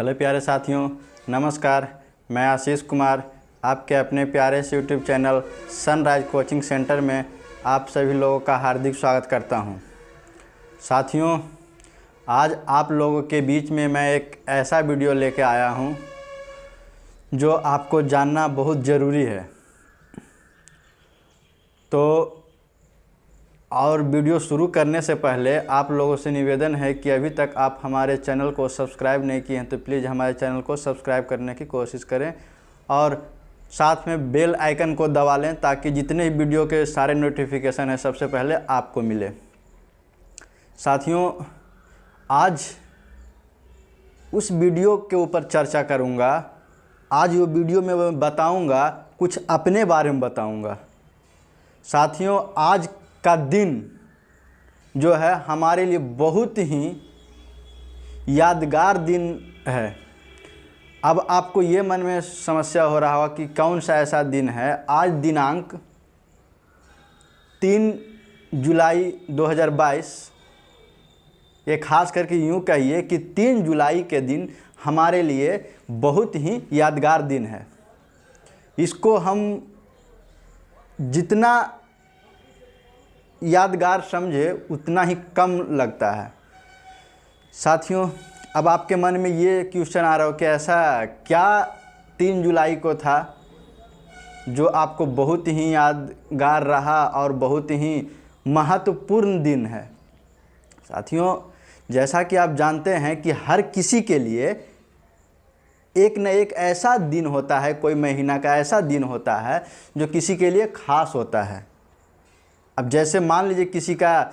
Hello प्यारे साथियों, नमस्कार। मैं आशीष कुमार आपके अपने प्यारे से YouTube channel sunrise coaching centre में आप सभी लोगों का हार्दिक स्वागत करता हूं। साथियों, आज आप लोगों के बीच में मैं एक ऐसा वीडियो लेके आया हूं जो आपको जानना बहुत ज़रूरी है। तो और वीडियो शुरू करने से पहले आप लोगों से निवेदन है कि अभी तक आप हमारे चैनल को सब्सक्राइब नहीं किए हैं तो प्लीज़ हमारे चैनल को सब्सक्राइब करने की कोशिश करें और साथ में बेल आइकन को दबा लें ताकि जितने वीडियो के सारे नोटिफिकेशन हैं सबसे पहले आपको मिले। साथियों, आज उस वीडियो के ऊपर चर्चा करूंगा। आज वो वीडियो में मैं बताऊंगा, कुछ अपने बारे में बताऊंगा। साथियों, आज का दिन जो है हमारे लिए बहुत ही यादगार दिन है। अब आपको ये मन में समस्या हो रहा होगा कि कौन सा ऐसा दिन है। आज दिनांक 3 जुलाई 2022, ये खास करके यूँ कहिए कि 3 जुलाई के दिन हमारे लिए बहुत ही यादगार दिन है। इसको हम जितना यादगार समझे उतना ही कम लगता है। साथियों, अब आपके मन में ये क्वेश्चन आ रहा हो कि ऐसा क्या 3 जुलाई को था जो आपको बहुत ही यादगार रहा और बहुत ही महत्वपूर्ण दिन है। साथियों, जैसा कि आप जानते हैं कि हर किसी के लिए एक न एक ऐसा दिन होता है, कोई महीना का ऐसा दिन होता है जो किसी के लिए ख़ास होता है। अब जैसे मान लीजिए किसी का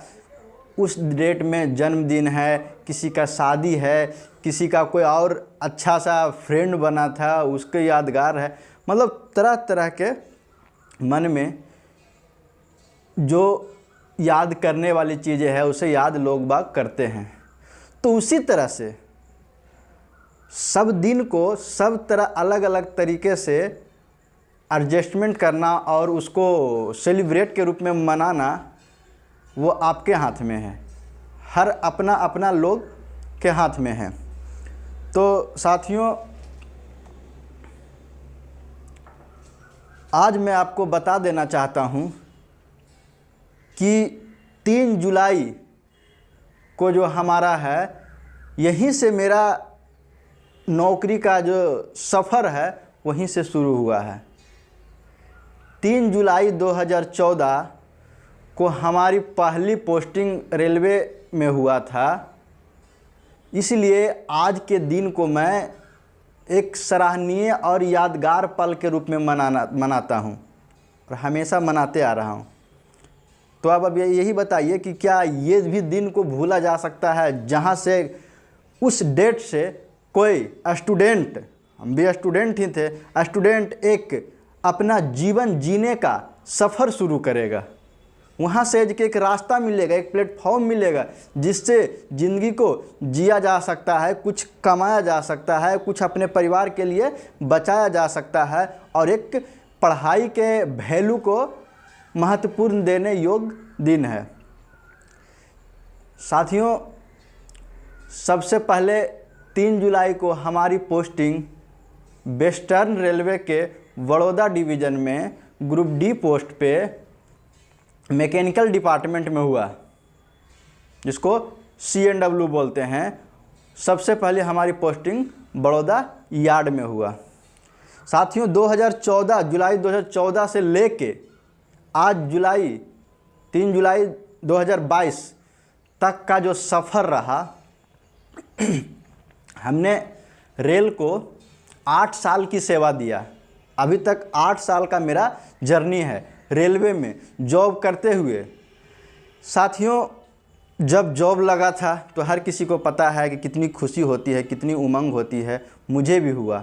उस डेट में जन्मदिन है, किसी का शादी है, किसी का कोई और अच्छा सा फ्रेंड बना था उसके यादगार है। मतलब तरह तरह के मन में जो याद करने वाली चीज़ें हैं उसे याद लोग बाग करते हैं। तो उसी तरह से सब दिन को सब तरह अलग अलग तरीके से एडजस्टमेंट करना और उसको सेलिब्रेट के रूप में मनाना वो आपके हाथ में है। हर अपना अपना लोग के हाथ में है। तो साथियों, आज मैं आपको बता देना चाहता हूँ कि 3 जुलाई को जो हमारा है, यहीं से मेरा नौकरी का जो सफ़र है वहीं से शुरू हुआ है। 3 जुलाई 2014 को हमारी पहली पोस्टिंग रेलवे में हुआ था। इसलिए आज के दिन को मैं एक सराहनीय और यादगार पल के रूप में मनाता हूँ और हमेशा मनाते आ रहा हूँ। तो अब यही बताइए कि क्या ये भी दिन को भूला जा सकता है जहाँ से उस डेट से कोई स्टूडेंट, हम भी स्टूडेंट ही थे, स्टूडेंट एक अपना जीवन जीने का सफ़र शुरू करेगा। वहाँ से एक रास्ता मिलेगा, एक प्लेटफॉर्म मिलेगा जिससे ज़िंदगी को जिया जा सकता है, कुछ कमाया जा सकता है, कुछ अपने परिवार के लिए बचाया जा सकता है और एक पढ़ाई के वैल्यू को महत्वपूर्ण देने योग्य दिन है। साथियों, सबसे पहले 3 जुलाई को हमारी पोस्टिंग वेस्टर्न रेलवे के बड़ौदा डिवीज़न में ग्रुप डी पोस्ट पे मैकेनिकल डिपार्टमेंट में हुआ, जिसको CNW बोलते हैं। सबसे पहले हमारी पोस्टिंग बड़ौदा यार्ड में हुआ। साथियों, 2014 जुलाई 2014 से लेके आज 3 जुलाई 2022 तक का जो सफ़र रहा, हमने रेल को 8 साल की सेवा दिया। अभी तक 8 साल का मेरा जर्नी है रेलवे में जॉब करते हुए। साथियों, जब जॉब लगा था तो हर किसी को पता है कि कितनी खुशी होती है, कितनी उमंग होती है। मुझे भी हुआ।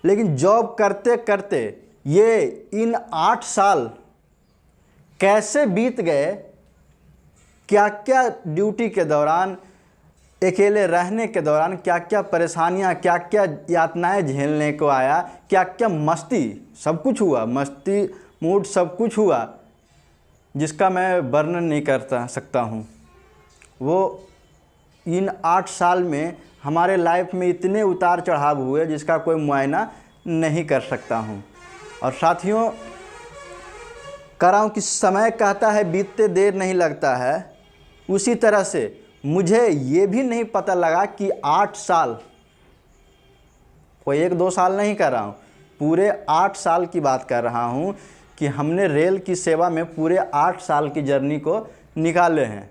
लेकिन जॉब करते करते ये इन 8 साल कैसे बीत गए, क्या क्या ड्यूटी के दौरान, अकेले रहने के दौरान क्या क्या परेशानियां, क्या क्या यातनाएं झेलने को आया, क्या क्या मस्ती, सब कुछ हुआ, मस्ती मूड सब कुछ हुआ जिसका मैं वर्णन नहीं कर सकता हूँ। वो इन 8 साल में हमारे लाइफ में इतने उतार चढ़ाव हुए जिसका कोई मुआयना नहीं कर सकता हूँ। और साथियों, कह रहा हूँ कि समय कहता है बीतते देर नहीं लगता है, उसी तरह से मुझे ये भी नहीं पता लगा कि 8 साल, कोई 1-2 साल नहीं कर रहा हूँ, पूरे 8 साल की बात कर रहा हूँ कि हमने रेल की सेवा में पूरे 8 साल की जर्नी को निकाले हैं।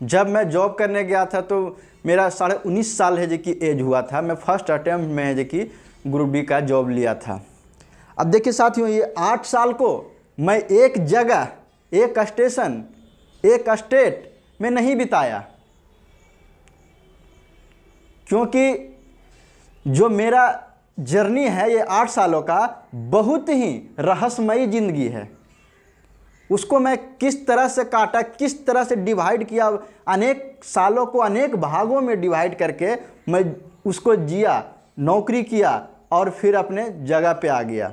जब मैं जॉब करने गया था तो मेरा 19.5 साल है जो कि एज हुआ था। मैं फर्स्ट अटेम्प्ट में है जो कि ग्रुप डी का जॉब लिया था। अब देखिए साथियों, ये 8 साल को मैं एक जगह, एक स्टेशन, एक स्टेट में नहीं बिताया, क्योंकि जो मेरा जर्नी है ये 8 सालों का बहुत ही रहस्यमयी ज़िंदगी है। उसको मैं किस तरह से काटा, किस तरह से डिवाइड किया, अनेक सालों को अनेक भागों में डिवाइड करके मैं उसको जिया, नौकरी किया और फिर अपने जगह पे आ गया।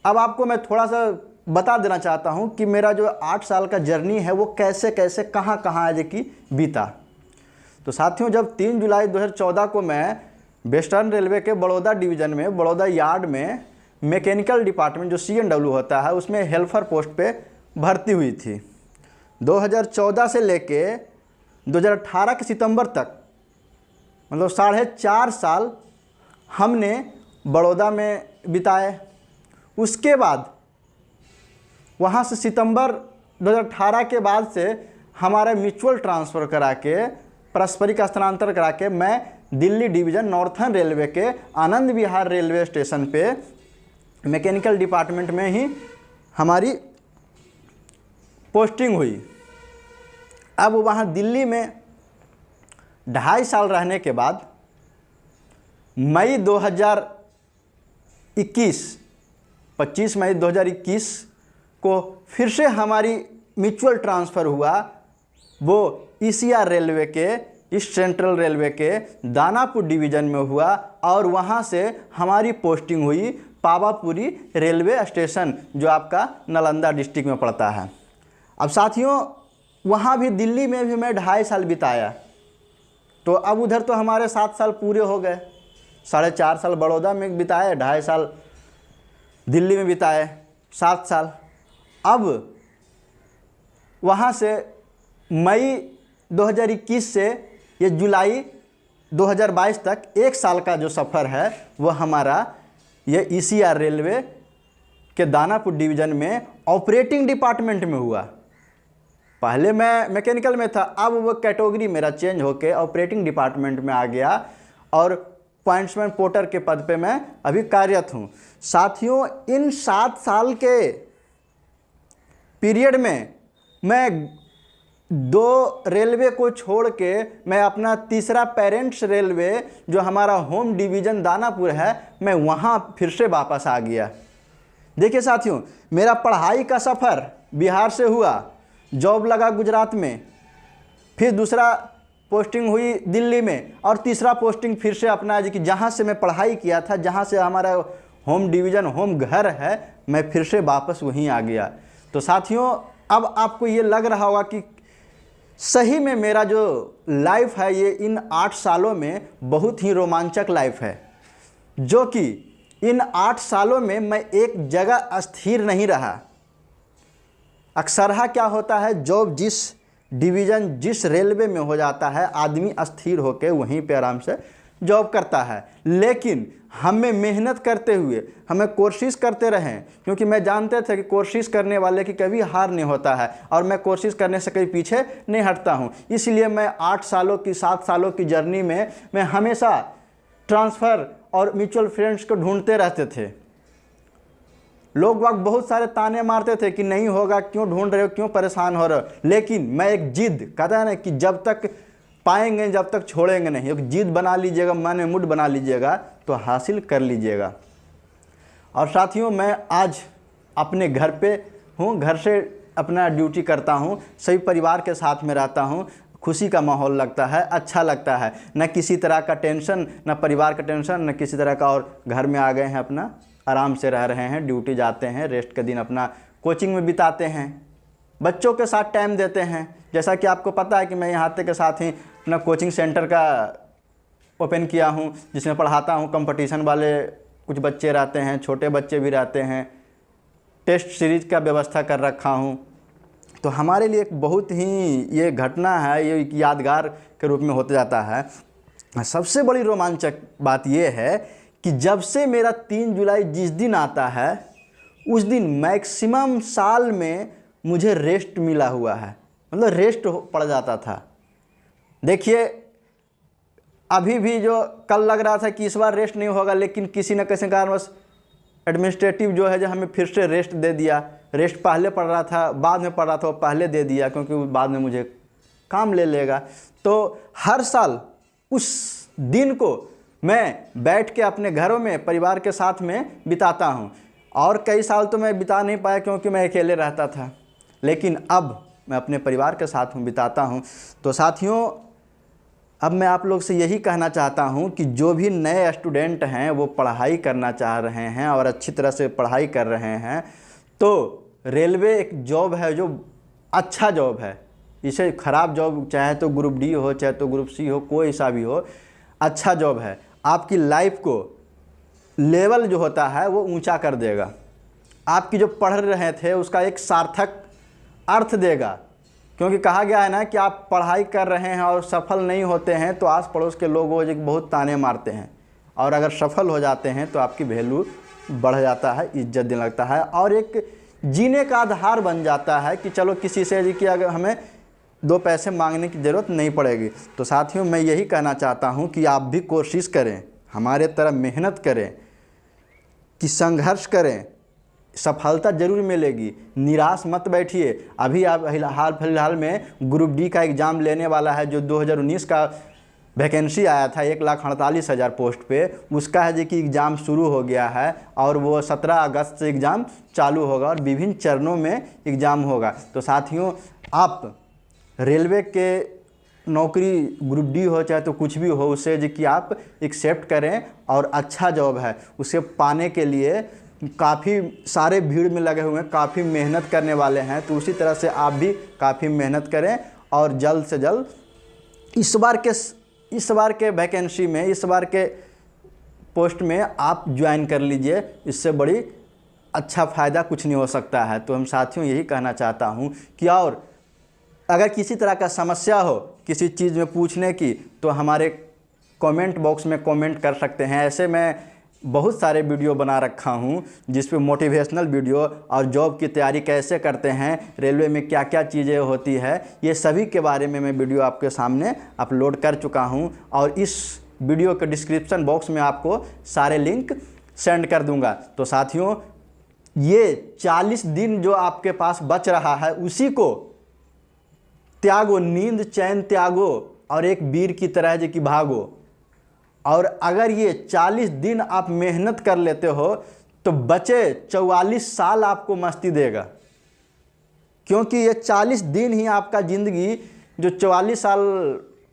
अब आपको मैं थोड़ा सा बता देना चाहता हूँ कि मेरा जो 8 साल का जर्नी है वो कैसे कैसे कहाँ कहाँ है कि बीता। तो साथियों, जब 3 जुलाई 2014 को मैं वेस्टर्न रेलवे के बड़ौदा डिवीज़न में, बड़ौदा यार्ड में मैकेनिकल डिपार्टमेंट जो CNW होता है उसमें हेल्पर पोस्ट पे भर्ती हुई थी। 2014 से लेके 2018 के सितंबर तक, मतलब 4.5 साल हमने बड़ौदा में बिताए। उसके बाद वहाँ से सितंबर 2018 के बाद से हमारा म्यूचुअल ट्रांसफ़र करा के, पारस्परिक स्थानांतरण करा के मैं दिल्ली डिवीज़न नॉर्थर्न रेलवे के आनंद विहार रेलवे स्टेशन पे मैकेनिकल डिपार्टमेंट में ही हमारी पोस्टिंग हुई। अब वहाँ दिल्ली में 2.5 साल रहने के बाद मई 2021, 25 मई 2021 को फिर से हमारी म्यूचुअल ट्रांसफ़र हुआ, वो ECR रेलवे के, ईस्ट सेंट्रल रेलवे के दानापुर डिवीज़न में हुआ और वहाँ से हमारी पोस्टिंग हुई पावापुरी रेलवे स्टेशन जो आपका नालंदा डिस्ट्रिक्ट में पड़ता है। अब साथियों, वहाँ भी दिल्ली में भी मैं 2.5 साल बिताया। तो अब उधर तो हमारे 7 साल पूरे हो गए। 4.5 साल बड़ौदा में बिताए, 2.5 साल दिल्ली में बिताए, 7 साल। अब वहाँ से मई 2021 से ये जुलाई 2022 तक 1 साल का जो सफ़र है वो हमारा ये ECR रेलवे के दानापुर डिवीज़न में ऑपरेटिंग डिपार्टमेंट में हुआ। पहले मैं मैकेनिकल में था, अब वो कैटेगरी मेरा चेंज होके ऑपरेटिंग डिपार्टमेंट में आ गया और पॉइंट्समैन पोर्टर के पद पे मैं अभी कार्यरत हूँ। साथियों, इन 7 साल के पीरियड में मैं 2 रेलवे को छोड़ के मैं अपना तीसरा पेरेंट्स रेलवे जो हमारा होम डिवीज़न दानापुर है, मैं वहाँ फिर से वापस आ गया। देखिए साथियों, मेरा पढ़ाई का सफ़र बिहार से हुआ, जॉब लगा गुजरात में, फिर दूसरा पोस्टिंग हुई दिल्ली में और तीसरा पोस्टिंग फिर से अपना कि जहाँ से मैं पढ़ाई किया था, जहाँ से हमारा होम डिवीज़न, होम घर है, मैं फिर से वापस वहीं आ गया। तो साथियों, अब आपको ये लग रहा होगा कि सही में मेरा जो लाइफ है ये इन 8 सालों में बहुत ही रोमांचक लाइफ है, जो कि इन 8 सालों में मैं एक जगह स्थिर नहीं रहा। अक्सरहा क्या होता है, जॉब जिस डिवीज़न, जिस रेलवे में हो जाता है, आदमी स्थिर होकर वहीं पे आराम से जॉब करता है। लेकिन हमें मेहनत करते हुए, हमें कोशिश करते रहें, क्योंकि मैं जानते थे कि कोशिश करने वाले की कभी हार नहीं होता है और मैं कोशिश करने से कहीं पीछे नहीं हटता हूं। इसलिए मैं 8 सालों की, 7 सालों की जर्नी में मैं हमेशा ट्रांसफ़र और म्यूचुअल फ्रेंड्स को ढूंढते रहते थे। लोग वक्त बहुत सारे ताने मारते थे कि नहीं होगा, क्यों ढूंढ रहे हो, क्यों परेशान हो रहे हो। लेकिन मैं एक जिद, कहता है ना कि जब तक पाएंगे जब तक छोड़ेंगे नहीं, एक जिद बना लीजिएगा, मन में मुड बना लीजिएगा तो हासिल कर लीजिएगा। और साथियों, मैं आज अपने घर पे हूँ, घर से अपना ड्यूटी करता हूँ, सभी परिवार के साथ में रहता हूँ, खुशी का माहौल लगता है, अच्छा लगता है, न किसी तरह का टेंशन, न परिवार का टेंशन, न किसी तरह का। और घर में आ गए हैं, अपना आराम से रह रहे हैं, ड्यूटी जाते हैं, रेस्ट के दिन अपना कोचिंग में बिताते हैं, बच्चों के साथ टाइम देते हैं। जैसा कि आपको पता है कि मैं यहाँ के साथ ही अपना कोचिंग सेंटर का ओपन किया हूँ, जिसमें पढ़ाता हूँ। कंपटीशन वाले कुछ बच्चे रहते हैं, छोटे बच्चे भी रहते हैं। टेस्ट सीरीज का व्यवस्था कर रखा हूँ। तो हमारे लिए एक बहुत ही ये घटना है, ये एक यादगार के रूप में होता जाता है। सबसे बड़ी रोमांचक बात ये है कि जब से मेरा 3 जुलाई जिस दिन आता है, उस दिन मैक्सिमम साल में मुझे रेस्ट मिला हुआ है, मतलब रेस्ट पड़ जाता था। देखिए, अभी भी जो कल लग रहा था कि इस बार रेस्ट नहीं होगा, लेकिन किसी न किसी कारणवश एडमिनिस्ट्रेटिव जो है जो हमें फिर से रेस्ट दे दिया। रेस्ट पहले पड़ रहा था, बाद में पड़ रहा था, वो पहले दे दिया क्योंकि बाद में मुझे काम ले लेगा। तो हर साल उस दिन को मैं बैठ के अपने घरों में परिवार के साथ में बिताता हूँ। और कई साल तो मैं बिता नहीं पाया क्योंकि मैं अकेले रहता था, लेकिन अब मैं अपने परिवार के साथ में बिताता हूँ। तो साथियों, अब मैं आप लोग से यही कहना चाहता हूँ कि जो भी नए स्टूडेंट हैं वो पढ़ाई करना चाह रहे हैं और अच्छी तरह से पढ़ाई कर रहे हैं, तो रेलवे एक जॉब है जो अच्छा जॉब है। इसे ख़राब जॉब चाहे तो ग्रुप डी हो, चाहे तो ग्रुप सी हो, कोई सा भी हो, अच्छा जॉब है। आपकी लाइफ को लेवल जो होता है वो ऊंचा कर देगा। आपकी जो पढ़ रहे थे उसका एक सार्थक अर्थ देगा। क्योंकि कहा गया है ना कि आप पढ़ाई कर रहे हैं और सफल नहीं होते हैं तो आस पड़ोस के लोग वो बहुत ताने मारते हैं, और अगर सफल हो जाते हैं तो आपकी वैल्यू बढ़ जाता है, इज्जत देने लगता है, और एक जीने का आधार बन जाता है कि चलो किसी से कि अगर हमें 2 पैसे मांगने की ज़रूरत नहीं पड़ेगी। तो साथियों, मैं यही कहना चाहता हूँ कि आप भी कोशिश करें, हमारे तरह मेहनत करें, कि संघर्ष करें, सफलता जरूर मिलेगी। निराश मत बैठिए। अभी आप हाल फिलहाल में ग्रुप डी का एग्ज़ाम लेने वाला है, जो 2019 का वैकेंसी आया था 1,48,000 पोस्ट पे, उसका है जो कि एग्ज़ाम शुरू हो गया है और वो 17 अगस्त से एग्ज़ाम चालू होगा और विभिन्न चरणों में एग्ज़ाम होगा। तो साथियों, आप रेलवे के नौकरी ग्रुप डी हो चाहे तो कुछ भी हो, उसे जो कि आप एक्सेप्ट करें, और अच्छा जॉब है, उसे पाने के लिए काफ़ी सारे भीड़ में लगे हुए हैं, काफ़ी मेहनत करने वाले हैं। तो उसी तरह से आप भी काफ़ी मेहनत करें और जल्द से जल्द इस बार के वैकेंसी में, इस बार के पोस्ट में आप ज्वाइन कर लीजिए। इससे बड़ी अच्छा फ़ायदा कुछ नहीं हो सकता है। तो हम साथियों यही कहना चाहता हूँ कि और अगर किसी तरह का समस्या हो किसी चीज़ में पूछने की, तो हमारे कमेंट बॉक्स में कमेंट कर सकते हैं। ऐसे मैं बहुत सारे वीडियो बना रखा हूँ जिस पे मोटिवेशनल वीडियो और जॉब की तैयारी कैसे करते हैं, रेलवे में क्या क्या चीज़ें होती है, ये सभी के बारे में मैं वीडियो आपके सामने अपलोड कर चुका हूँ। और इस वीडियो के डिस्क्रिप्शन बॉक्स में आपको सारे लिंक सेंड कर दूँगा। तो साथियों, ये 40 दिन जो आपके पास बच रहा है उसी को त्यागो, नींद चैन त्यागो और एक वीर की तरह जो कि भागो। और अगर ये 40 दिन आप मेहनत कर लेते हो तो बचे 44 साल आपको मस्ती देगा। क्योंकि ये 40 दिन ही आपका ज़िंदगी, जो 44 साल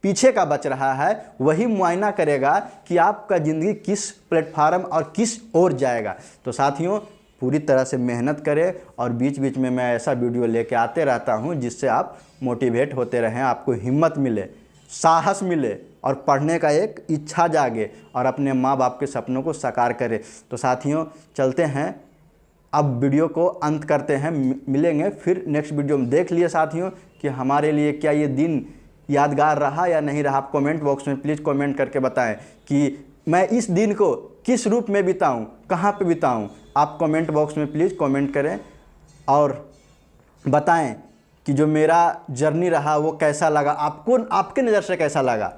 पीछे का बच रहा है, वही मुआयना करेगा कि आपका ज़िंदगी किस प्लेटफार्म और किस ओर जाएगा। तो साथियों, पूरी तरह से मेहनत करें और बीच बीच में मैं ऐसा वीडियो लेके आते रहता हूं जिससे आप मोटिवेट होते रहें, आपको हिम्मत मिले, साहस मिले और पढ़ने का एक इच्छा जागे और अपने माँ बाप के सपनों को साकार करें। तो साथियों, चलते हैं, अब वीडियो को अंत करते हैं, मिलेंगे फिर नेक्स्ट वीडियो में। देख लिए साथियों कि हमारे लिए क्या ये दिन यादगार रहा या नहीं रहा। आप कमेंट बॉक्स में प्लीज़ कमेंट करके बताएं कि मैं इस दिन को किस रूप में बिताऊं, कहाँ पे बिताऊं। आप कमेंट बॉक्स में प्लीज़ कमेंट करें और बताएं कि जो मेरा जर्नी रहा वो कैसा लगा आपको, आपके नज़र से कैसा लगा।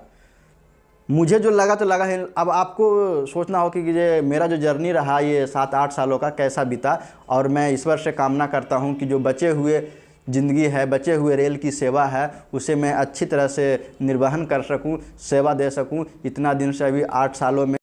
मुझे जो लगा तो लगा है, अब आपको सोचना हो कि ये मेरा जो जर्नी रहा ये 7-8 सालों का कैसा बीता। और मैं ईश्वर से कामना करता हूँ कि जो बचे हुए ज़िंदगी है, बचे हुए रेल की सेवा है, उसे मैं अच्छी तरह से निर्वहन कर सकूँ, सेवा दे सकूँ। इतना दिन से अभी 8 सालों में